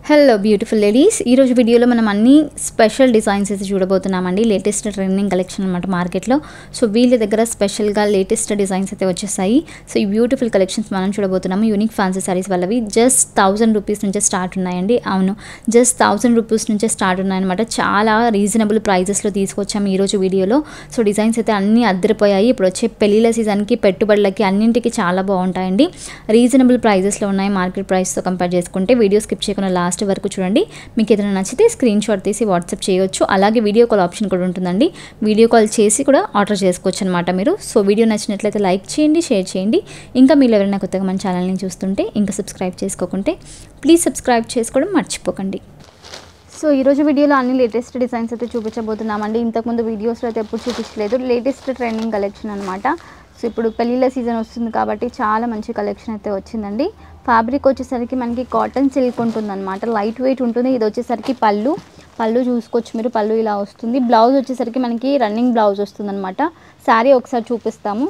Hello beautiful ladies, ఈరోజు వీడియోలో మనం అన్ని స్పెషల్ డిజైన్స్ అయితే చూడబోతున్నామండి. లేటెస్ట్ ట్రెండింగ్ కలెక్షన్ అనమాట మార్కెట్లో. సో వీళ్ళ దగ్గర స్పెషల్గా లేటెస్ట్ డిజైన్స్ అయితే వచ్చేసాయి. సో ఈ బ్యూటిఫుల్ కలెక్షన్స్ మనం చూడబోతున్నాము. యూనిక్ ఫ్యాన్సీ సారీస్ వాళ్ళవి జస్ట్ 1000 రూపీస్ నుంచే స్టార్ట్ ఉన్నాయండి. అవును, జస్ట్ 1000 రూపీస్ నుంచే స్టార్ట్ ఉన్నాయన్నమాట. చాలా రీజనబుల్ ప్రైజెస్లో తీసుకొచ్చాము ఈరోజు వీడియోలో. సో డిజైన్స్ అయితే అన్నీ అద్దరిపోయాయి. ఇప్పుడు వచ్చే పెళ్ళిళ్ళ సీజన్కి, పెట్టుబడులకి అన్నింటికి చాలా బాగుంటాయండి. రీజనబుల్ ప్రైజెస్లో ఉన్నాయి మార్కెట్ ప్రైస్తో కంపేర్ చేసుకుంటే. వీడియో స్కిప్ చేయకుండా లాస్ట్ వరకు చూడండి. మీకు ఏదైనా నచ్చితే స్క్రీన్ షాట్ తీసి వాట్సాప్ చేయొచ్చు. అలాగే వీడియో కాల్ ఆప్షన్ కూడా ఉంటుందండి. వీడియో కాల్ చేసి కూడా ఆర్డర్ చేసుకోవచ్చు అనమాట మీరు. సో వీడియో నచ్చినట్లయితే లైక్ చేయండి, షేర్ చేయండి. ఇంకా మీరు ఎవరైనా కొత్తగా మన ఛానల్ని చూస్తుంటే ఇంకా సబ్స్క్రైబ్ చేసుకోకుంటే ప్లీజ్ సబ్స్క్రైబ్ చేసుకోవడం మర్చిపోకండి. సో ఈరోజు వీడియోలో అన్ని లేటెస్ట్ డిజైన్స్ అయితే చూపించబోతున్నామండి. ఇంతకుముందు వీడియోస్లో అయితే ఎప్పుడు చూపించలేదు. లేటెస్ట్ ట్రెండింగ్ కలెక్షన్ అనమాట. సో ఇప్పుడు పెళ్ళిళ్ళ సీజన్ వస్తుంది కాబట్టి చాలా మంచి కలెక్షన్ అయితే వచ్చిందండి. ఫ్యాబ్రిక్ వచ్చేసరికి మనకి కాటన్ సిల్క్ ఉంటుందన్నమాట. లైట్ వెయిట్ ఉంటుంది. ఇది వచ్చేసరికి పళ్ళు చూసుకోవచ్చు మీరు. పళ్ళు ఇలా వస్తుంది. బ్లౌజ్ వచ్చేసరికి మనకి రన్నింగ్ బ్లౌజ్ వస్తుందన్నమాట. శారీ ఒకసారి చూపిస్తాము.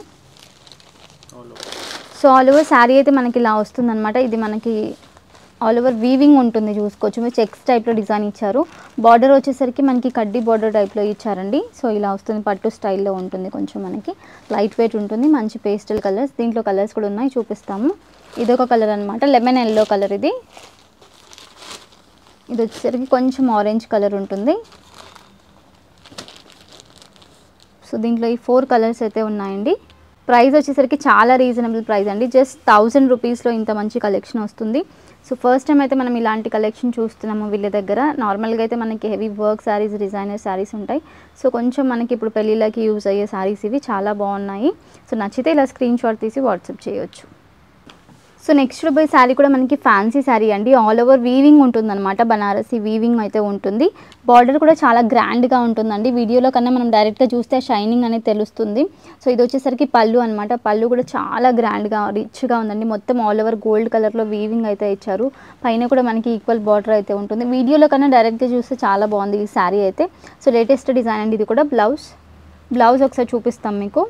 సో ఆల్ ఓవర్ శారీ అయితే మనకి ఇలా వస్తుందన్నమాట. ఇది మనకి ఆల్ ఓవర్ వీవింగ్ ఉంటుంది, చూసుకోవచ్చు మీరు. చెక్స్ టైప్లో డిజైన్ ఇచ్చారు. బార్డర్ వచ్చేసరికి మనకి కడ్డీ బార్డర్ టైప్లో ఇచ్చారండి. సో ఇలా వస్తుంది. పట్టు స్టైల్లో ఉంటుంది. కొంచెం మనకి లైట్ వెయిట్ ఉంటుంది. మంచి పేస్టల్ కలర్స్. దీంట్లో కలర్స్ కూడా ఉన్నాయి, చూపిస్తాము. ఇదొక కలర్ అనమాట, లెమన్ ఎల్లో కలర్. ఇది వచ్చేసరికి కొంచెం ఆరెంజ్ కలర్ ఉంటుంది. సో దీంట్లో ఈ 4 కలర్స్ అయితే ఉన్నాయండి. ప్రైస్ వచ్చేసరికి చాలా రీజనబుల్ ప్రైస్ అండి. జస్ట్ 1000 రూపీస్లో ఇంత మంచి కలెక్షన్ వస్తుంది. సో ఫస్ట్ టైం అయితే మనం ఇలాంటి కలెక్షన్ చూస్తున్నాము వీళ్ళ దగ్గర. నార్మల్గా అయితే మనకి heavy work saris, designer saris ఉంటాయి. సో కొంచెం మనకి ఇప్పుడు పెళ్ళిళ్ళకి యూజ్ అయ్యే శారీస్ ఇవి చాలా బాగున్నాయి. సో నచ్చితే ఇలా స్క్రీన్ షాట్ తీసి వాట్సాప్ చేయొచ్చు. సో నెక్స్ట్ పోయి శారీ కూడా మనకి ఫ్యాన్సీ శారీ అండి. ఆల్ ఓవర్ వీవింగ్ ఉంటుందన్నమాట. బనారసి వీవింగ్ అయితే ఉంటుంది. బార్డర్ కూడా చాలా గ్రాండ్గా ఉంటుందండి. వీడియోలో కన్నా మనం డైరెక్ట్గా చూస్తే షైనింగ్ అనేది తెలుస్తుంది. సో ఇది వచ్చేసరికి పళ్ళు అనమాట. పళ్ళు కూడా చాలా గ్రాండ్గా, రిచ్గా ఉందండి. మొత్తం ఆల్ ఓవర్ గోల్డ్ కలర్లో వీవింగ్ అయితే ఇచ్చారు. పైన కూడా మనకి ఈక్వల్ బార్డర్ అయితే ఉంటుంది. వీడియోలో కన్నా డైరెక్ట్గా చూస్తే చాలా బాగుంది ఈ శారీ అయితే. సో లేటెస్ట్ డిజైన్ అండి. ఇది కూడా బ్లౌజ్ ఒకసారి చూపిస్తాం మీకు.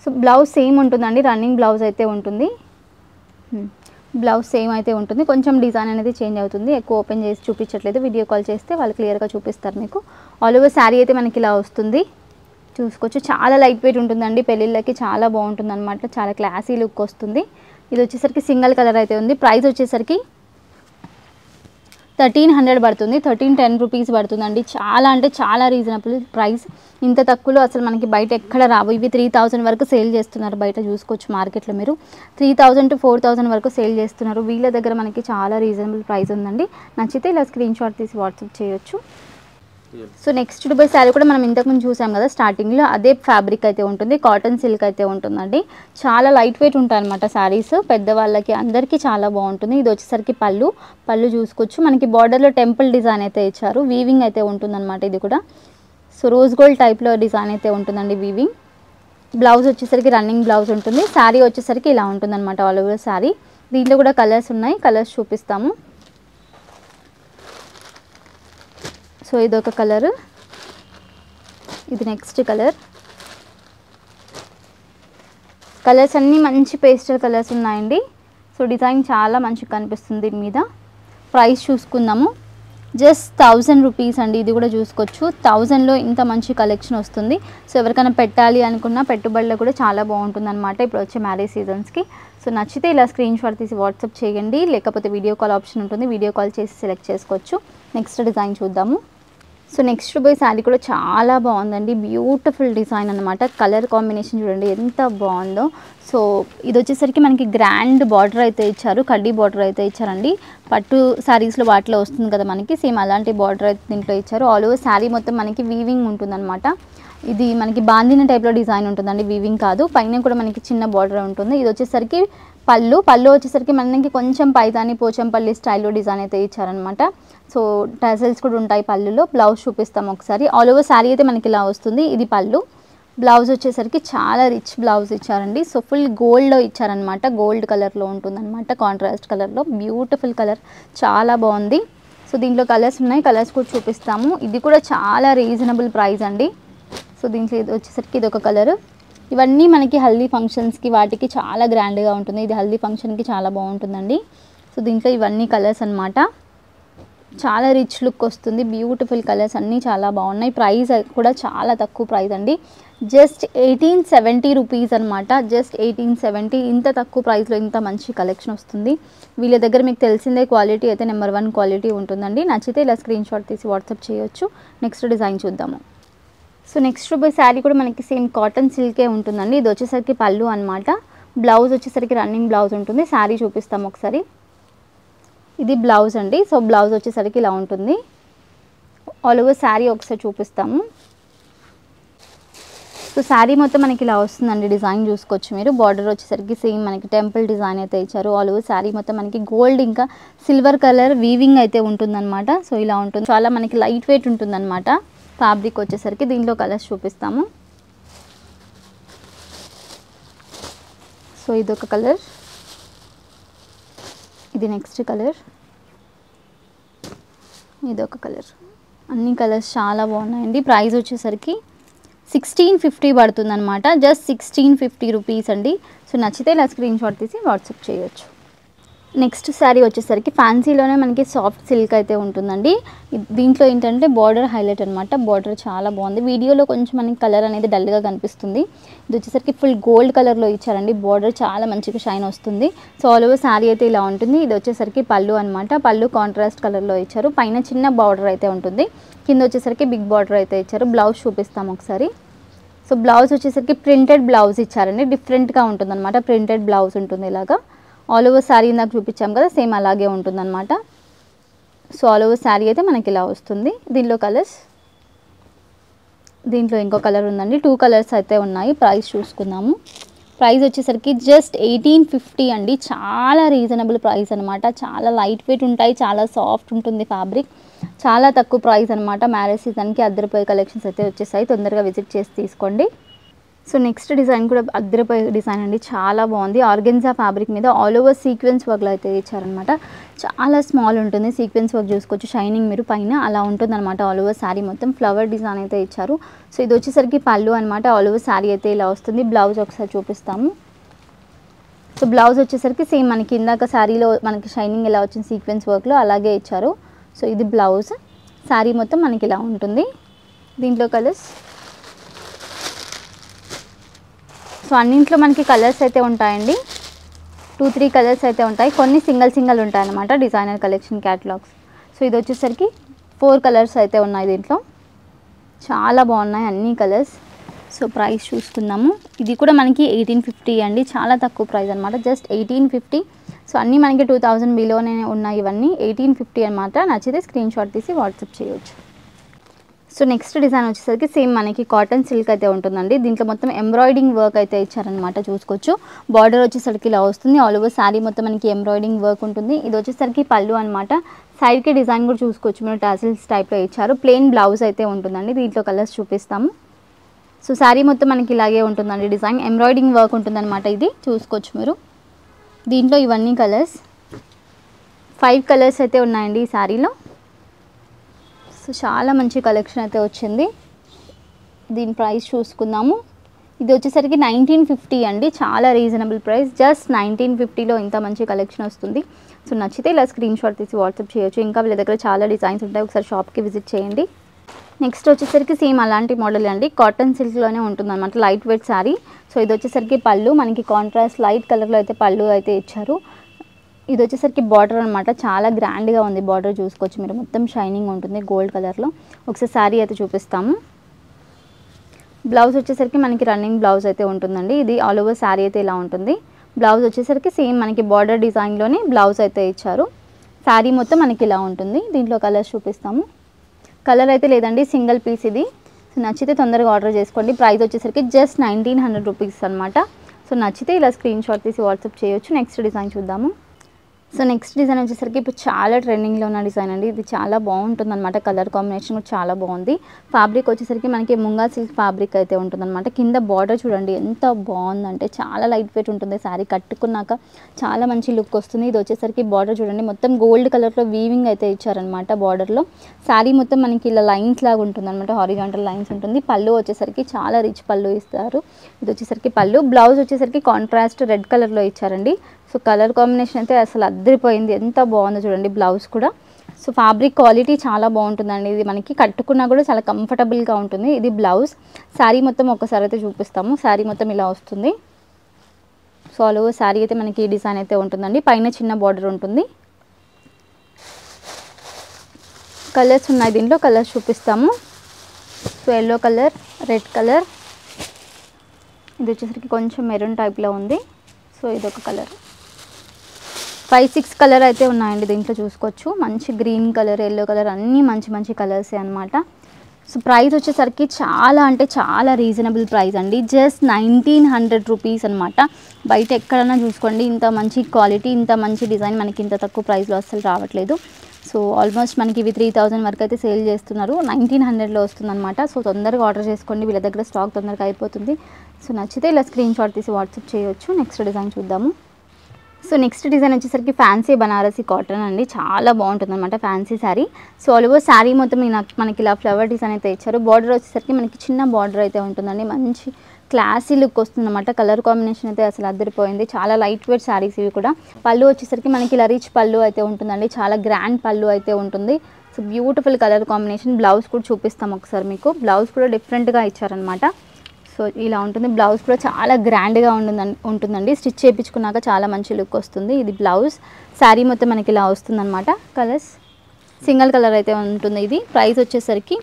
సో బ్లౌజ్ సేమ్ ఉంటుందండి. రన్నింగ్ బ్లౌజ్ అయితే ఉంటుంది. బ్లౌజ్ సేమ్ అయితే ఉంటుంది. కొంచెం డిజైన్ అనేది చేంజ్ అవుతుంది. ఎక్కువ ఓపెన్ చేసి చూపించట్లేదు. వీడియో కాల్ చేస్తే వాళ్ళు క్లియర్గా చూపిస్తారు మీకు. ఆల్ ఓవర్ శారీ అయితే మనకి ఇలా వస్తుంది, చూసుకోవచ్చు. చాలా లైట్ వెయిట్ ఉంటుందండి. పెళ్ళిళ్ళకి చాలా బాగుంటుంది అనమాట. చాలా క్లాసీ లుక్ వస్తుంది. ఇది వచ్చేసరికి సింగిల్ కలర్ అయితే ఉంది. ప్రైస్ వచ్చేసరికి 1300 పడుతుంది. 1310 రూపీస్ పడుతుందండి. చాలా అంటే చాలా రీజనబుల్ ప్రైస్. ఇంత తక్కువలో అసలు మనకి బయట ఎక్కడ రావు. ఇవి 3000 వరకు సేల్ చేస్తున్నారు బయట, చూసుకోవచ్చు మార్కెట్లో మీరు. 3000 to 4000 వరకు సేల్ చేస్తున్నారు. వీళ్ళ దగ్గర మనకి చాలా రీజనబుల్ ప్రైస్ ఉందండి. నచ్చితే ఇలా స్క్రీన్ షాట్ తీసి వాట్సాప్ చేయొచ్చు. సో నెక్స్ట్ దుబాయ్ శారీ కూడా మనం ఇంతకుముందు చూసాం కదా స్టార్టింగ్లో. అదే ఫ్యాబ్రిక్ అయితే ఉంటుంది. కాటన్ సిల్క్ అయితే ఉంటుందండి. చాలా లైట్ వెయిట్ ఉంటాయి అనమాట శారీస్. పెద్దవాళ్ళకి అందరికీ చాలా బాగుంటుంది. ఇది వచ్చేసరికి పళ్ళు చూసుకోవచ్చు. మనకి బార్డర్లో టెంపుల్ డిజైన్ అయితే ఇచ్చారు. వీవింగ్ అయితే ఉంటుందన్నమాట. ఇది కూడా సో రోజ్ గోల్డ్ టైప్లో డిజైన్ అయితే ఉంటుందండి వీవింగ్. బ్లౌజ్ వచ్చేసరికి రన్నింగ్ బ్లౌజ్ ఉంటుంది. శారీ వచ్చేసరికి ఇలా ఉంటుందన్నమాట ఆల్ ఓవర్ శారీ. దీంట్లో కూడా కలర్స్ ఉన్నాయి, కలర్స్ చూపిస్తాము. సో ఇదొక కలర్, ఇది నెక్స్ట్ కలర్స్ అన్నీ మంచి పేస్టల్ కలర్స్ ఉన్నాయండి. సో డిజైన్ చాలా మంచిగా కనిపిస్తుంది దీని మీద. ప్రైస్ చూసుకుందాము. జస్ట్ 1000 రూపీస్ అండి. ఇది కూడా చూసుకోవచ్చు. 1000లో ఇంత మంచి కలెక్షన్ వస్తుంది. సో ఎవరికైనా పెట్టాలి అనుకున్నా పెట్టుబడిలో కూడా చాలా బాగుంటుంది అనమాట ఇప్పుడు వచ్చే మ్యారేజ్ సీజన్స్కి. సో నచ్చితే ఇలా స్క్రీన్ షాట్ తీసి వాట్సాప్ చేయండి. లేకపోతే వీడియో కాల్ ఆప్షన్ ఉంటుంది. వీడియో కాల్ చేసి సెలెక్ట్ చేసుకోవచ్చు. నెక్స్ట్ డిజైన్ చూద్దాము. సో నెక్స్ట్ పోయి శారీ కూడా చాలా బాగుందండి. బ్యూటిఫుల్ డిజైన్ అనమాట. కలర్ కాంబినేషన్ చూడండి ఎంత బాగుందో. సో ఇది వచ్చేసరికి మనకి గ్రాండ్ బార్డర్ అయితే ఇచ్చారు. కడ్డీ బార్డర్ అయితే ఇచ్చారండి. పట్టు శారీస్లో వాటిలో వస్తుంది కదా మనకి, సేమ్ అలాంటి బార్డర్ అయితే దీంట్లో ఇచ్చారు. ఆల్ ఓవర్ శారీ మొత్తం మనకి వీవింగ్ ఉంటుందన్నమాట. ఇది మనకి బాందిన టైప్లో డిజైన్ ఉంటుందండి, వీవింగ్ కాదు. పైన కూడా మనకి చిన్న బార్డర్ ఉంటుంది. ఇది వచ్చేసరికి పళ్ళు వచ్చేసరికి మనకి కొంచెం పైతాని పోచంపల్లి స్టైల్లో డిజైన్ అయితే ఇచ్చారనమాట. సో టజల్స్ కూడా ఉంటాయి పళ్ళులో. బ్లౌజ్ చూపిస్తాం ఒకసారి. ఆల్ ఓవర్ శారీ అయితే మనకి ఇలా వస్తుంది. ఇది పళ్ళు. బ్లౌజ్ వచ్చేసరికి చాలా రిచ్ బ్లౌజ్ ఇచ్చారండి. సో ఫుల్ గోల్డ్లో ఇచ్చారనమాట. గోల్డ్ కలర్లో ఉంటుందన్నమాట, కాంట్రాస్ట్ కలర్లో. బ్యూటిఫుల్ కలర్, చాలా బాగుంది. సో దీంట్లో కలర్స్ ఉన్నాయి, కలర్స్ కూడా చూపిస్తాము. ఇది కూడా చాలా రీజనబుల్ ప్రైస్ అండి. సో దీంట్లో ఇది వచ్చేసరికి ఇది ఒక కలర్. ఇవన్నీ మనకి హల్దీ ఫంక్షన్స్కి వాటికి చాలా గ్రాండ్గా ఉంటుంది. ఇది హల్దీ ఫంక్షన్కి చాలా బాగుంటుందండి. సో దీంట్లో ఇవన్నీ కలర్స్ అన్నమాట. చాలా రిచ్ లుక్ వస్తుంది. బ్యూటిఫుల్ కలర్స్ అన్నీ చాలా బాగున్నాయి. ప్రైస్ కూడా చాలా తక్కువ ప్రైస్ అండి. జస్ట్ 1870 రూపీస్ అనమాట. జస్ట్ 1870. ఇంత తక్కువ ప్రైస్లో ఇంత మంచి కలెక్షన్ వస్తుంది. వీళ్ళ దగ్గర మీకు తెలిసిందే క్వాలిటీ అయితే నెంబర్ 1 క్వాలిటీ ఉంటుందండి. నచ్చితే ఇలా స్క్రీన్ షాట్ తీసి వాట్సాప్ చేయొచ్చు. నెక్స్ట్ డిజైన్ చూద్దాము. సో నెక్స్ట్ శారీ కూడా మనకి సేమ్ కాటన్ సిల్కే ఉంటుందండి. ఇది వచ్చేసరికి పళ్ళు అనమాట. బ్లౌజ్ వచ్చేసరికి రన్నింగ్ బ్లౌజ్ ఉంటుంది. శారీ చూపిస్తాము ఒకసారి. ఇది బ్లౌజ్ అండి. సో బ్లౌజ్ వచ్చేసరికి ఇలా ఉంటుంది. ఆల్ ఓవర్ శారీ ఒకసారి చూపిస్తాము. సో శారీ మొత్తం మనకి ఇలా వస్తుందండి. డిజైన్ చూసుకోవచ్చు మీరు. బార్డర్ వచ్చేసరికి సేమ్ మనకి టెంపుల్ డిజైన్ అయితే ఇచ్చారు. ఆల్ ఓవర్ శారీ మొత్తం మనకి గోల్డ్ ఇంకా సిల్వర్ కలర్ వీవింగ్ అయితే ఉంటుందన్నమాట. సో ఇలా ఉంటుంది. చాలా మనకి లైట్ వెయిట్ ఉంటుందన్నమాట ఫ్యాబ్రిక్ వచ్చేసరికి. దీంట్లో కలర్స్ చూపిస్తాము. సో ఇదొక కలర్, ఇది నెక్స్ట్ కలర్, ఇదొక కలర్. అన్ని కలర్స్ చాలా బాగున్నాయండి. ప్రైస్ వచ్చేసరికి 1650 పడుతుంది అనమాట. జస్ట్ 1650 రూపీస్ అండి. సో నచ్చితే ఇలా స్క్రీన్ షాట్ తీసి వాట్సాప్ చేయొచ్చు. నెక్స్ట్ శారీ వచ్చేసరికి ఫ్యాన్సీలోనే మనకి సాఫ్ట్ సిల్క్ అయితే ఉంటుందండి. దీంట్లో ఏంటంటే బార్డర్ హైలైట్ అనమాట. బార్డర్ చాలా బాగుంది. వీడియోలో కొంచెం మనకి కలర్ అనేది డల్గా కనిపిస్తుంది. ఇది వచ్చేసరికి ఫుల్ గోల్డ్ కలర్లో ఇచ్చారండి. బార్డర్ చాలా మంచిగా షైన్ వస్తుంది. సో ఆల్ ఓవర్ శారీ అయితే ఇలా ఉంటుంది. ఇది వచ్చేసరికి పళ్ళు అనమాట. పళ్ళు కాంట్రాస్ట్ కలర్లో ఇచ్చారు. పైన చిన్న బార్డర్ అయితే ఉంటుంది. కింద వచ్చేసరికి బిగ్ బార్డర్ అయితే ఇచ్చారు. బ్లౌజ్ చూపిస్తాం ఒకసారి. సో బ్లౌజ్ వచ్చేసరికి ప్రింటెడ్ బ్లౌజ్ ఇచ్చారండి. డిఫరెంట్గా ఉంటుంది అనమాట. ప్రింటెడ్ బ్లౌజ్ ఉంటుంది ఇలాగా. ఆల్ ఓవర్ శారీ నాకు చూపించాం కదా, సేమ్ అలాగే ఉంటుందన్నమాట. సో ఆల్ ఓవర్ శారీ అయితే మనకి ఇలా వస్తుంది. దీనిలో కలర్స్, దీంట్లో ఇంకో కలర్ ఉందండి. 2 కలర్స్ అయితే ఉన్నాయి. ప్రైస్ చూసుకుందాము. ప్రైస్ వచ్చేసరికి జస్ట్ 1850 అండి. చాలా రీజనబుల్ ప్రైస్ అనమాట. చాలా లైట్ వెయిట్ ఉంటాయి. చాలా సాఫ్ట్ ఉంటుంది ఫ్యాబ్రిక్. చాలా తక్కువ ప్రైస్ అనమాట. మ్యారేజ్ సీజన్కి అద్దరిపోయే కలెక్షన్స్ అయితే వచ్చేసాయి. తొందరగా విజిట్ చేసి తీసుకోండి. సో నెక్స్ట్ డిజైన్ కూడా అద్దరిపోయే డిజైన్ అండి. చాలా బాగుంది. ఆర్గెన్జా ఫ్యాబ్రిక్ మీద ఆల్ ఓవర్ సీక్వెన్స్ వర్క్లో అయితే ఇచ్చారనమాట. చాలా స్మాల్ ఉంటుంది. సీక్వెన్స్ వర్క్ చూసుకోవచ్చు. షైనింగ్ మీరు పైన అలా ఉంటుందన్నమాట. ఆల్ ఓవర్ శారీ మొత్తం ఫ్లవర్ డిజైన్ అయితే ఇచ్చారు. సో ఇది వచ్చేసరికి పళ్ళు అనమాట. ఆల్ ఓవర్ శారీ అయితే ఇలా వస్తుంది. బ్లౌజ్ ఒకసారి చూపిస్తాము. సో బ్లౌజ్ వచ్చేసరికి సేమ్ మనకి ఇందాక శారీలో మనకి షైనింగ్ ఎలా వచ్చింది సీక్వెన్స్ వర్క్లో అలాగే ఇచ్చారు. సో ఇది బ్లౌజ్. శారీ మొత్తం మనకి ఇలా ఉంటుంది. దీంట్లో కలర్స్, సో అన్నింట్లో మనకి కలర్స్ అయితే ఉంటాయండి. 2-3 కలర్స్ అయితే ఉంటాయి. కొన్ని సింగిల్ ఉంటాయి అన్నమాట. Designer collection catalogues. సో ఇది వచ్చేసరికి 4 కలర్స్ అయితే ఉన్నాయి దీంట్లో. చాలా బాగున్నాయి అన్ని కలర్స్. సో ప్రైస్ చూసుకుందాము. ఇది కూడా మనకి 1850 అండి. చాలా తక్కువ ప్రైస్ అనమాట. జస్ట్ 1850. సో అన్నీ మనకి 2000 బిలోనే ఉన్నాయి. ఇవన్నీ 1850 అనమాట. నచ్చితే స్క్రీన్ షాట్ తీసి వాట్సాప్ చేయొచ్చు. సో నెక్స్ట్ డిజైన్ వచ్చేసరికి సేమ్ మనకి కాటన్ సిల్క్ అయితే ఉంటుందండి. దీంట్లో మొత్తం ఎంబ్రాయిడింగ్ వర్క్ అయితే ఇచ్చారనమాట. చూసుకోవచ్చు. బార్డర్ వచ్చేసరికి ఇలా వస్తుంది. ఆల్ ఓవర్ శారీ మొత్తం మనకి ఎంబ్రాయిడింగ్ వర్క్ ఉంటుంది. ఇది వచ్చేసరికి పళ్ళు అనమాట. సైడ్కి డిజైన్ కూడా చూసుకోవచ్చు. మీరు టాసిల్స్ టైప్లో ఇచ్చారు. ప్లెయిన్ బ్లౌజ్ అయితే ఉంటుందండి. దీంట్లో కలర్స్ చూపిస్తాము. సో శారీ మొత్తం మనకి ఇలాగే ఉంటుందండి. డిజైన్ ఎంబ్రాయిడింగ్ వర్క్ ఉంటుందన్నమాట. ఇది చూసుకోవచ్చు మీరు. దీంట్లో ఇవన్నీ కలర్స్ 5 కలర్స్ అయితే ఉన్నాయండి ఈ శారీలో. సో చాలా మంచి కలెక్షన్ అయితే వచ్చింది. దీని ప్రైస్ చూసుకుందాము. ఇది వచ్చేసరికి 1950 అండి. చాలా రీజనబుల్ ప్రైస్. జస్ట్ 1950లో ఇంత మంచి కలెక్షన్ వస్తుంది. సో నచ్చితే ఇలా స్క్రీన్ షాట్ తీసి వాట్సాప్ చేయొచ్చు. ఇంకా వీళ్ళ దగ్గర చాలా డిజైన్స్ ఉంటాయి. ఒకసారి షాప్కి విజిట్ చేయండి. నెక్స్ట్ వచ్చేసరికి సేమ్ అలాంటి మోడల్ అండి. కాటన్ సిల్క్లోనే ఉంటుందన్నమాట. Light weight sari. సో ఇది వచ్చేసరికి పళ్ళు మనకి కాంట్రాస్ట్ లైట్ కలర్లో అయితే పళ్ళు అయితే ఇచ్చారు. ఇది వచ్చేసరికి బార్డర్ అనమాట. చాలా గ్రాండ్గా ఉంది. బార్డర్ చూసుకోవచ్చు మీరు. మొత్తం షైనింగ్ ఉంటుంది గోల్డ్ కలర్లో. ఒకసారి శారీ అయితే చూపిస్తాము. బ్లౌజ్ వచ్చేసరికి మనకి రన్నింగ్ బ్లౌజ్ అయితే ఉంటుందండి. ఇది ఆల్ ఓవర్ శారీ అయితే ఇలా ఉంటుంది. బ్లౌజ్ వచ్చేసరికి సేమ్ మనకి బార్డర్ డిజైన్లోనే బ్లౌజ్ అయితే ఇచ్చారు. శారీ మొత్తం మనకి ఇలా ఉంటుంది. దీంట్లో కలర్స్ చూపిస్తాము. కలర్ అయితే లేదండి, సింగిల్ పీస్ ఇది. సో నచ్చితే తొందరగా ఆర్డర్ చేసుకోండి. ప్రైస్ వచ్చేసరికి జస్ట్ 1900 రూపీస్ అనమాట. సో నచ్చితే ఇలా స్క్రీన్ షాట్ తీసి వాట్సాప్ చేయొచ్చు. నెక్స్ట్ డిజైన్ చూద్దాము. సో నెక్స్ట్ డిజైన్ వచ్చేసరికి ఇప్పుడు చాలా ట్రెండింగ్లో ఉన్న డిజైన్ అండి. ఇది చాలా బాగుంటుందన్నమాట. కలర్ కాంబినేషన్ కూడా చాలా బాగుంది. ఫ్యాబ్రిక్ వచ్చేసరికి మనకి ముంగా సిల్క్ ఫ్యాబ్రిక్ అయితే ఉంటుందన్నమాట. కింద బార్డర్ చూడండి ఎంత బాగుందంటే చాలా లైట్ వెయిట్ ఉంటుంది. శారీ కట్టుకున్నాక చాలా మంచి లుక్ వస్తుంది. ఇది వచ్చేసరికి బార్డర్ చూడండి మొత్తం గోల్డ్ కలర్లో వీవింగ్ అయితే ఇచ్చారనమాట. బార్డర్లో శారీ మొత్తం మనకి ఇలా లైన్స్ లాగా ఉంటుందన్నమాట. హారిజాంటల్ లైన్స్ ఉంటుంది. పళ్ళు వచ్చేసరికి చాలా రిచ్ పళ్ళు ఇస్తారు. ఇది వచ్చేసరికి పళ్ళు. బ్లౌజ్ వచ్చేసరికి కాంట్రాస్ట్ రెడ్ కలర్లో ఇచ్చారండి. సో కలర్ కాంబినేషన్ అయితే అసలు అద్దరిపోయింది, ఎంత బాగుందో చూడండి. బ్లౌజ్ కూడా సో ఫ్యాబ్రిక్ క్వాలిటీ చాలా బాగుంటుందండి. ఇది మనకి కట్టుకున్నా కూడా చాలా కంఫర్టబుల్గా ఉంటుంది. ఇది బ్లౌజ్. శారీ మొత్తం ఒకసారి అయితే చూపిస్తాము. శారీ మొత్తం ఇలా వస్తుంది. సో ఆల్ ఓవర్ శారీ అయితే మనకి ఈ డిజైన్ అయితే ఉంటుందండి. పైన చిన్న బార్డర్ ఉంటుంది. కలర్స్ ఉన్నాయి దీంట్లో, కలర్స్ చూపిస్తాము. So yellow colour, red colour, ఇది వచ్చేసరికి కొంచెం మెరూన్ టైప్లో ఉంది. సో ఇదొక కలర్. 5-6 కలర్ అయితే ఉన్నాయండి దీంట్లో చూసుకోవచ్చు. మంచి గ్రీన్ కలర్, ఎల్లో కలర్ అన్నీ మంచి మంచి కలర్సే అనమాట. సో ప్రైస్ వచ్చేసరికి చాలా అంటే చాలా రీజనబుల్ ప్రైస్ అండి. జస్ట్ 1900 రూపీస్ అనమాట. బయట ఎక్కడైనా చూసుకోండి ఇంత మంచి క్వాలిటీ, ఇంత మంచి డిజైన్ మనకి ఇంత తక్కువ ప్రైస్లో అస్సలు రావట్లేదు. సో ఆల్మోస్ట్ మనకి ఇవి 3000 వరకు అయితే సేల్ చేస్తున్నారు. 1900లో వస్తుందన్నమాట. సో తొందరగా ఆర్డర్ చేసుకోండి, వీళ్ళ దగ్గర స్టాక్ తొందరగా అయిపోతుంది. సో నచ్చితే ఇలా స్క్రీన్ షాట్ తీసి వాట్సాప్ చేయొచ్చు. నెక్స్ట్ డిజైన్ చూద్దాము. సో నెక్స్ట్ డిజైన్ వచ్చేసరికి ఫ్యాన్సీ బనారసీ కాటన్ అండి. చాలా బాగుంటుంది అనమాట fancy sari. So all over sari మొత్తం మనకి ఇలా ఫ్లవర్ డిజైన్ అయితే ఇచ్చారు. బార్డర్ వచ్చేసరికి మనకి చిన్న బార్డర్ అయితే ఉంటుందండి. మంచి క్లాసీ లుక్ వస్తుంది అనమాట. కలర్ కాంబినేషన్ అయితే అసలు అద్దరిపోయింది. చాలా లైట్ వెయిట్ శారీస్ ఇవి కూడా. పళ్ళు వచ్చేసరికి మనకి ఇలా రిచ్ పళ్ళు అయితే ఉంటుందండి. చాలా గ్రాండ్ పళ్ళు అయితే ఉంటుంది. So beautiful colour combination. Blouse కూడా చూపిస్తాం ఒకసారి మీకు. బ్లౌజ్ కూడా డిఫరెంట్గా ఇచ్చారనమాట. సో ఇలా ఉంటుంది. బ్లౌజ్ కూడా చాలా గ్రాండ్గా ఉంటుందండి. స్టిచ్ చేయించుకున్నాక చాలా మంచి లుక్ వస్తుంది. ఇది బ్లౌజ్. శారీ మొత్తం మనకి ఇలా వస్తుందన్నమాట. కలర్స్ సింగిల్ కలర్ అయితే ఉంటుంది. ఇది ప్రైస్ వచ్చేసరికి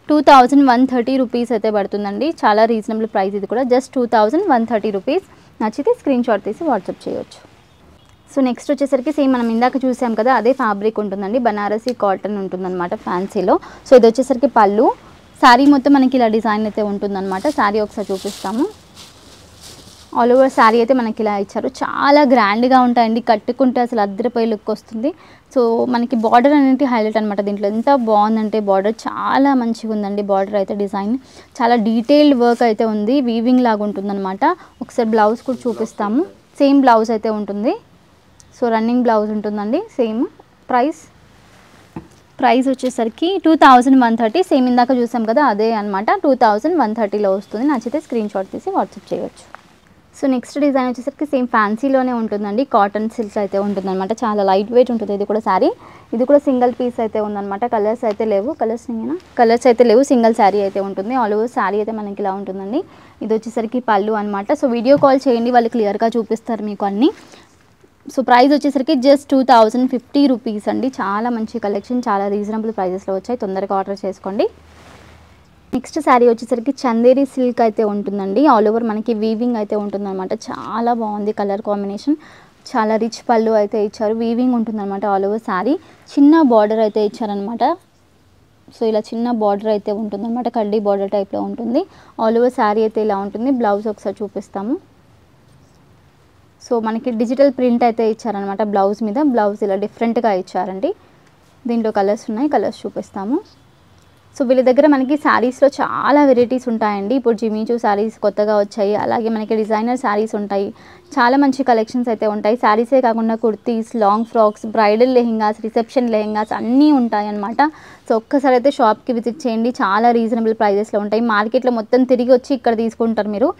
2130 రూపీస్ అయితే పడుతుందండి. చాలా రీజనబుల్ ప్రైస్ ఇది కూడా. Just 2130 rupees. నచ్చితే స్క్రీన్ షాట్ తీసి వాట్సాప్ చేయొచ్చు. సో నెక్స్ట్ వచ్చేసరికి సేమ్ మనం ఇందాక చూసాం కదా అదే ఫ్యాబ్రిక్ ఉంటుందండి. బనారసీ కాటన్ ఉంటుందన్నమాట ఫ్యాన్సీలో. సో ఇది వచ్చేసరికి పళ్ళు. శారీ మొత్తం మనకి ఇలా డిజైన్ అయితే ఉంటుందన్నమాట. శారీ ఒకసారి చూపిస్తాము. ఆల్ ఓవర్ శారీ అయితే మనకి ఇలా ఇచ్చారు. చాలా గ్రాండ్గా ఉంటాయండి. కట్టుకుంటే అసలు అద్దరిపోయే లుక్ వస్తుంది. సో మనకి బార్డర్ అనేది హైలైట్ అనమాట దీంట్లో. ఎంత బాగుందంటే బార్డర్ చాలా మంచిగా ఉందండి. బార్డర్ అయితే డిజైన్ చాలా డీటెయిల్డ్ వర్క్ అయితే ఉంది. వీవింగ్ లాగా ఉంటుందన్నమాట. ఒకసారి బ్లౌజ్ కూడా చూపిస్తాము. సేమ్ బ్లౌజ్ అయితే ఉంటుంది. సో రన్నింగ్ బ్లౌజ్ ఉంటుందండి. సేమ్ ప్రైస్ వచ్చేసరికి 2130. సేమ్ ఇందాక చూసాం కదా అదే అనమాట. 2130లో వస్తుంది. నచ్చితే స్క్రీన్ షాట్ తీసి వాట్సాప్ చేయొచ్చు. సో నెక్స్ట్ డిజైన్ వచ్చేసరికి సేమ్ ఫ్యాన్సీలోనే ఉంటుందండి. కాటన్ సిల్క్ అయితే ఉంటుందన్నమాట. చాలా లైట్ వెయిట్ ఉంటుంది ఇది కూడా శారీ. ఇది కూడా సింగిల్ పీస్ అయితే ఉందన్నమాట. కలర్స్ అయితే లేవు. కలర్స్ అయితే లేవు. సింగిల్ శారీ అయితే ఉంటుంది. ఆల్ ఓవర్ శారీ అయితే మనకి ఇలా ఉంటుందండి. ఇది వచ్చేసరికి పళ్ళు అనమాట. సో వీడియో కాల్ చేయండి, వాళ్ళు క్లియర్గా చూపిస్తారు మీకు అన్నీ. సో ప్రైస్ వచ్చేసరికి జస్ట్ 2050 రూపీస్ అండి. చాలా మంచి కలెక్షన్, చాలా రీజనబుల్ ప్రైజెస్లో వచ్చాయి. తొందరగా ఆర్డర్ చేసుకోండి. నెక్స్ట్ శారీ వచ్చేసరికి చందేరి సిల్క్ అయితే ఉంటుందండి. ఆల్ ఓవర్ మనకి వీవింగ్ అయితే ఉంటుందన్నమాట. చాలా బాగుంది కలర్ కాంబినేషన్. చాలా రిచ్ పళ్ళు అయితే ఇచ్చారు. వీవింగ్ ఉంటుందన్నమాట ఆల్ ఓవర్ శారీ. చిన్న బార్డర్ అయితే ఇచ్చారనమాట. సో ఇలా చిన్న బార్డర్ అయితే ఉంటుందన్నమాట. కడ్డీ బార్డర్ టైప్లో ఉంటుంది. ఆల్ ఓవర్ శారీ అయితే ఇలా ఉంటుంది. బ్లౌజ్ ఒకసారి చూపిస్తాము. సో మనకి డిజిటల్ ప్రింట్ అయితే ఇచ్చారనమాట బ్లౌజ్ మీద. బ్లౌజ్ ఇలా డిఫరెంట్గా ఇచ్చారండి. దీంట్లో కలర్స్ ఉన్నాయి, కలర్స్ చూపిస్తాము. సో వీళ్ళ దగ్గర మనకి శారీస్లో చాలా వెరైటీస్ ఉంటాయండి. ఇప్పుడు జిమీచూ శారీస్ కొత్తగా వచ్చాయి. అలాగే మనకి డిజైనర్ శారీస్ ఉంటాయి. చాలా మంచి కలెక్షన్స్ అయితే ఉంటాయి. శారీసే కాకుండా kurtis, long frocks, bridal lehengas, reception lehengas అన్నీ ఉంటాయి అన్నమాట. సో ఒక్కసారి అయితే షాప్కి విజిట్ చేయండి. చాలా రీజనబుల్ ప్రైజెస్లో ఉంటాయి. మార్కెట్లో మొత్తం తిరిగి వచ్చి ఇక్కడ తీసుకుంటారు మీరు.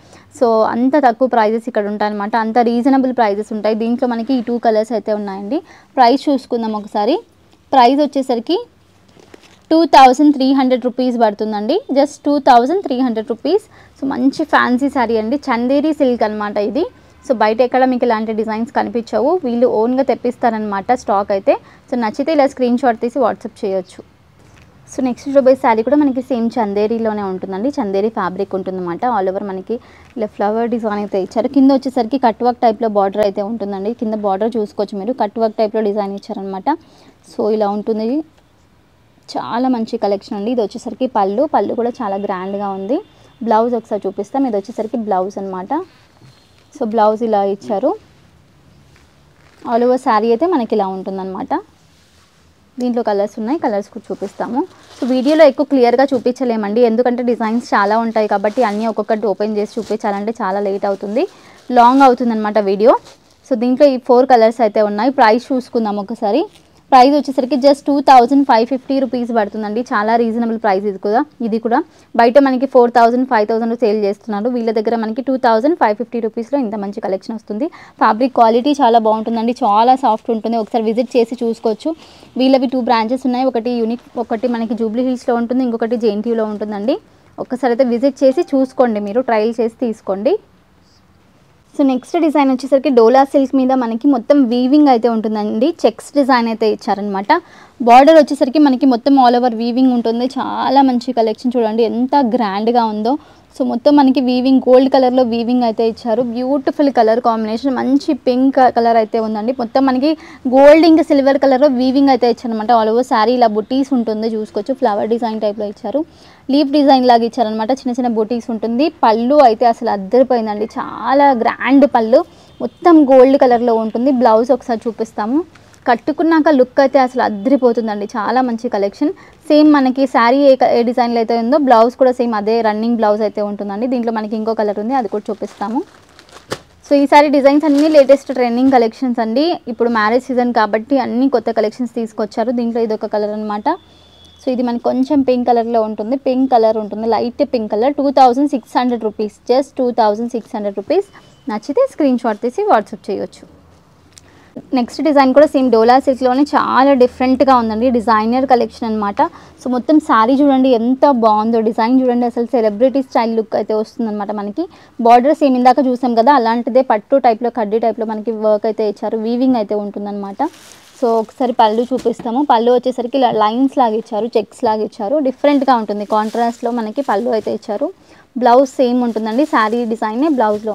సో అంత తక్కువ ప్రైజెస్ ఇక్కడ ఉంటాయన్నమాట. అంత రీజనబుల్ ప్రైజెస్ ఉంటాయి. దీంట్లో మనకి ఈ 2 కలర్స్ అయితే ఉన్నాయండి. ప్రైస్ చూసుకుందాం ఒకసారి. ప్రైస్ వచ్చేసరికి 2300 రూపీస్ పడుతుందండి. Just 2300 rupees. సో మంచి ఫ్యాన్సీ శారీ అండి. చందేరి సిల్క్ అనమాట ఇది. సో బయట ఎక్కడ మీకు ఇలాంటి డిజైన్స్ కనిపించవు. వీళ్ళు ఓన్గా తెప్పిస్తారనమాట స్టాక్ అయితే. సో నచ్చితే ఇలా స్క్రీన్ షాట్ తీసి వాట్సాప్ చేయొచ్చు. సో నెక్స్ట్ చూపే శారీ కూడా మనకి సేమ్ చందేరిలోనే ఉంటుందండి. చందేరి ఫ్యాబ్రిక్ ఉంటుందన్నమాట. ఆల్ ఓవర్ మనకి ఇలా ఫ్లవర్ డిజైన్ అయితే ఇచ్చారు. కింద వచ్చేసరికి కట్ వర్క్ టైప్లో బార్డర్ అయితే ఉంటుందండి. కింద బార్డర్ చూసుకోవచ్చు మీరు. కట్ వర్క్ టైప్లో డిజైన్ ఇచ్చారనమాట. సో ఇలా ఉంటుంది. చాలా మంచి కలెక్షన్ అండి. ఇది వచ్చేసరికి పళ్ళు కూడా చాలా గ్రాండ్గా ఉంది. బ్లౌజ్ ఒకసారి చూపిస్తాం. ఇది వచ్చేసరికి బ్లౌజ్ అనమాట. సో బ్లౌజ్ ఇలా ఇచ్చారు. ఆల్ ఓవర్ శారీ అయితే మనకి ఇలా ఉంటుందన్నమాట. దీంట్లో కలర్స్ ఉన్నాయి, కలర్స్ కూడా చూపిస్తాము. సో వీడియోలో ఎక్కువ క్లియర్గా చూపించలేమండి, ఎందుకంటే డిజైన్స్ చాలా ఉంటాయి కాబట్టి అన్నీ ఒక్కొక్కటి ఓపెన్ చేసి చూపించాలంటే చాలా లేట్ అవుతుంది, లాంగ్ అవుతుంది అనమాట వీడియో. సో దీంట్లో ఈ 4 కలర్స్ అయితే ఉన్నాయి. ప్రైస్ చూసుకుందాం ఒకసారి. ప్రైస్ వచ్చేసరికి జస్ట్ 2550 రూపీస్ పడుతుందండి. చాలా రీజనబుల్ ప్రైస్ ఇది కూడా బయట మనకి 4000 5000 సేల్ చేస్తున్నారు. వీళ్ళ దగ్గర మనకి 2550 రూపీస్లో ఇంత మంచి కలెక్షన్ వస్తుంది. ఫ్యాబ్రిక్ క్వాలిటీ చాలా బాగుంటుందండి, చాలా సాఫ్ట్ ఉంటుంది. ఒకసారి విజిట్ చేసి చూసుకోవచ్చు. వీళ్ళవి 2 బ్రాంచెస్ ఉన్నాయి. ఒకటి మనకి జూబ్లీ హిల్స్లో ఉంటుంది, ఇంకొకటి జేఎన్టీయూలో ఉంటుందండి. ఒక్కసారి అయితే విజిట్ చేసి చూసుకోండి, మీరు ట్రయల్ చేసి తీసుకోండి. సో నెక్స్ట్ డిజైన్ వచ్చేసరికి డోలా సిల్క్ మీద మనకి మొత్తం వీవింగ్ అయితే ఉంటుందండి. చెక్స్ డిజైన్ అయితే ఇచ్చారనమాట. బార్డర్ వచ్చేసరికి మనకి మొత్తం ఆల్ ఓవర్ వీవింగ్ ఉంటుంది. చాలా మంచి కలెక్షన్, చూడండి ఎంత గ్రాండ్గా ఉందో. సో మొత్తం మనకి వీవింగ్ గోల్డ్ కలర్లో వీవింగ్ అయితే ఇచ్చారు. బ్యూటిఫుల్ కలర్ కాంబినేషన్, మంచి పింక్ కలర్ అయితే ఉందండి. మొత్తం మనకి గోల్డ్ ఇంకా సిల్వర్ కలర్లో వీవింగ్ అయితే ఇచ్చారనమాట. ఆల్ ఓవర్ శారీ ఇలా బుటీస్ ఉంటుంది, చూసుకోవచ్చు. ఫ్లవర్ డిజైన్ టైప్లో ఇచ్చారు, లీఫ్ డిజైన్ లాగా ఇచ్చారనమాట. చిన్న చిన్న బుటీస్ ఉంటుంది. పళ్ళు అయితే అసలు అద్దరిపోయిందండి, చాలా గ్రాండ్ పళ్ళు, మొత్తం గోల్డ్ కలర్లో ఉంటుంది. బ్లౌజ్ ఒకసారి చూపిస్తాము. కట్టుకున్నాక లుక్ అయితే అసలు అద్దరిపోతుందండి, చాలా మంచి కలెక్షన్. సేమ్ మనకి శారీ ఏ డిజైన్లో అయితే ఉందో బ్లౌజ్ కూడా సేమ్ అదే రన్నింగ్ బ్లౌజ్ అయితే ఉంటుందండి. దీంట్లో మనకి ఇంకో కలర్ ఉంది, అది కూడా చూపిస్తాము. సో ఈ సారీ డిజైన్స్ అన్నీ లేటెస్ట్ ట్రెండింగ్ కలెక్షన్స్ అండి. ఇప్పుడు మ్యారేజ్ సీజన్ కాబట్టి అన్ని కొత్త కలెక్షన్స్ తీసుకొచ్చారు. దీంట్లో ఇది ఒక కలర్ అనమాట. సో ఇది మనకి కొంచెం పింక్ కలర్లో ఉంటుంది, పింక్ కలర్ ఉంటుంది, light pink colour. 2600 rupees, just 2600 rupees. నచ్చితే స్క్రీన్ షాట్ తీసి వాట్సాప్ చేయొచ్చు. నెక్స్ట్ డిజైన్ కూడా సేమ్ డోలా సిల్క్లోనే చాలా డిఫరెంట్గా ఉందండి. డిజైనర్ కలెక్షన్ అనమాట. సో మొత్తం శారీ చూడండి ఎంత బాగుందో, డిజైన్ చూడండి, అసలు సెలబ్రిటీ స్టైల్ లుక్ అయితే వస్తుందన్నమాట. మనకి బార్డర్ సేమ్ ఇందాక చూసాం కదా, అలాంటిదే పట్టు టైప్లో కడ్డీ టైప్లో మనకి వర్క్ అయితే ఇచ్చారు. వీవింగ్ అయితే ఉంటుందన్నమాట. సో ఒకసారి పళ్ళు చూపిస్తాము. పళ్ళు వచ్చేసరికి లైన్స్ లాగా ఇచ్చారు, చెక్స్ లాగా ఇచ్చారు, డిఫరెంట్గా ఉంటుంది. కాంట్రాస్ట్లో మనకి పళ్ళు అయితే ఇచ్చారు. బ్లౌజ్ సేమ్ ఉంటుందండి, శారీ డిజైనే బ్లౌజ్లో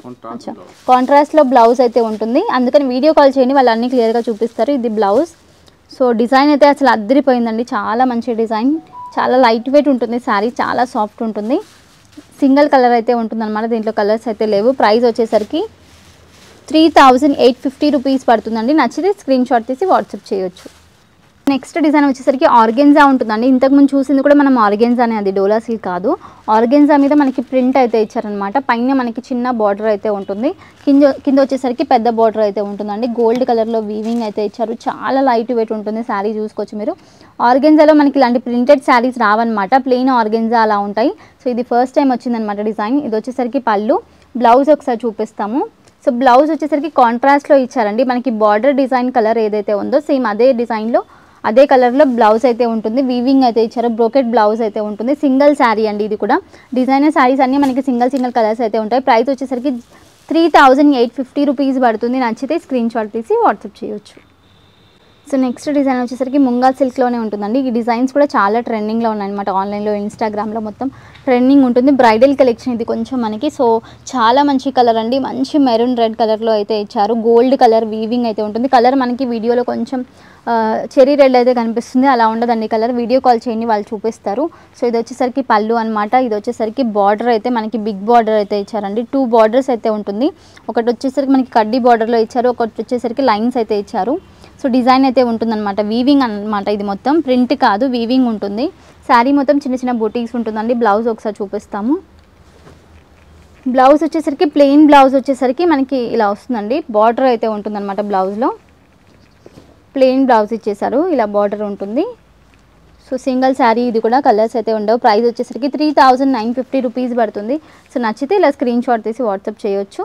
కాంట్రాస్ట్లో బ్లౌజ్ అయితే ఉంటుంది. అందుకని వీడియో కాల్ చేయండి, వాళ్ళు అన్నీ క్లియర్గా చూపిస్తారు. ఇది బ్లౌజ్. సో డిజైన్ అయితే అసలు అద్దరిపోయిందండి, చాలా మంచి డిజైన్, చాలా లైట్ వెయిట్ ఉంటుంది. శారీ చాలా సాఫ్ట్ ఉంటుంది. సింగిల్ కలర్ అయితే ఉంటుందన్నమాట, దీంట్లో కలర్స్ అయితే లేవు. ప్రైస్ వచ్చేసరికి 3850 రూపీస్ పడుతుందండి. నచ్చితే స్క్రీన్ షాట్ తీసి వాట్సాప్ చేయొచ్చు. నెక్స్ట్ డిజైన్ వచ్చేసరికి ఆర్గెన్జా ఉంటుందండి. ఇంతకుముందు చూసింది కూడా మనం ఆర్గెన్జానే, అది డోలా సిల్క్ కాదు. ఆర్గెన్జా మీద మనకి ప్రింట్ అయితే ఇచ్చారనమాట. పైన మనకి చిన్న బార్డర్ అయితే ఉంటుంది, కింద వచ్చేసరికి పెద్ద బార్డర్ అయితే ఉంటుందండి. గోల్డ్ కలర్లో వీవింగ్ అయితే ఇచ్చారు. చాలా లైట్ వెయిట్ ఉంటుంది శారీ, చూసుకోవచ్చు మీరు. ఆర్గెన్జాలో మనకి ఇలాంటి ప్రింటెడ్ శారీస్ రావన్నమాట, ప్లెయిన్ ఆర్గెన్జా అలా ఉంటాయి. సో ఇది ఫస్ట్ టైం వచ్చిందనమాట డిజైన్. ఇది వచ్చేసరికి పళ్ళు. బ్లౌజ్ ఒకసారి చూపిస్తాము. సో బ్లౌజ్ వచ్చేసరికి కాంట్రాస్ట్లో ఇచ్చారండి. మనకి బార్డర్ డిజైన్ కలర్ ఏదైతే ఉందో సేమ్ అదే డిజైన్లో అదే కలర్లో బ్లౌజ్ అయితే ఉంటుంది. వీవింగ్ అయితే ఇచ్చారు, బ్రోకెట్ బ్లౌజ్ అయితే ఉంటుంది. సింగిల్ శారీ అండి ఇది కూడా. డిజైనర్ శారీస్ అన్నీ మనకి సింగిల్ కలర్స్ అయితే ఉంటాయి. ప్రైస్ వచ్చేసరికి 3850 రూపీస్ పడుతుంది. నచ్చితే స్క్రీన్ షాట్ తీసి వాట్సాప్ చేయొచ్చు. సో నెక్స్ట్ డిజైన్ వచ్చేసరికి ముంగా సిల్క్లోనే ఉంటుందండి. ఈ డిజైన్స్ కూడా చాలా ట్రెండింగ్లో ఉన్నాయన్నమాట. ఆన్లైన్లో, ఇన్స్టాగ్రామ్లో మొత్తం ట్రెండింగ్ ఉంటుంది. బ్రైడల్ కలెక్షన్ ఇది కొంచెం మనకి. సో చాలా మంచి కలర్ అండి, మంచి మెరూన్ రెడ్ కలర్లో అయితే ఇచ్చారు. గోల్డ్ కలర్ వీవింగ్ అయితే ఉంటుంది. కలర్ మనకి వీడియోలో కొంచెం చెరీ రెడ్ అయితే కనిపిస్తుంది, అలా ఉండదండి కలర్. వీడియో కాల్ చేయండి, వాళ్ళు చూపిస్తారు. సో ఇది వచ్చేసరికి పళ్ళు అనమాట. ఇది వచ్చేసరికి బార్డర్ అయితే మనకి బిగ్ బార్డర్ అయితే ఇచ్చారండి. 2 బార్డర్స్ అయితే ఉంటుంది. ఒకటి వచ్చేసరికి మనకి కడ్డీ బార్డర్లో ఇచ్చారు, ఒకటి వచ్చేసరికి లైన్స్ అయితే ఇచ్చారు. సో డిజైన్ అయితే ఉంటుందన్నమాట, వీవింగ్ అనమాట. ఇది మొత్తం ప్రింట్ కాదు, వీవింగ్ ఉంటుంది. శారీ మొత్తం చిన్న చిన్న బూటీస్ ఉంటుందండి. బ్లౌజ్ ఒకసారి చూపిస్తాము. బ్లౌజ్ వచ్చేసరికి ప్లెయిన్ బ్లౌజ్ వచ్చేసరికి మనకి ఇలా వస్తుందండి. బార్డర్ అయితే ఉంటుందన్నమాట. బ్లౌజ్లో ప్లెయిన్ బ్లౌజ్ ఇచ్చేసారు, ఇలా బార్డర్ ఉంటుంది. సో సింగిల్ శారీ ఇది కూడా, కలర్స్ అయితే ఉండవు. ప్రైస్ వచ్చేసరికి 3950 రూపీస్ పడుతుంది. సో నచ్చితే ఇలా స్క్రీన్ షాట్ తీసి వాట్సాప్ చేయొచ్చు.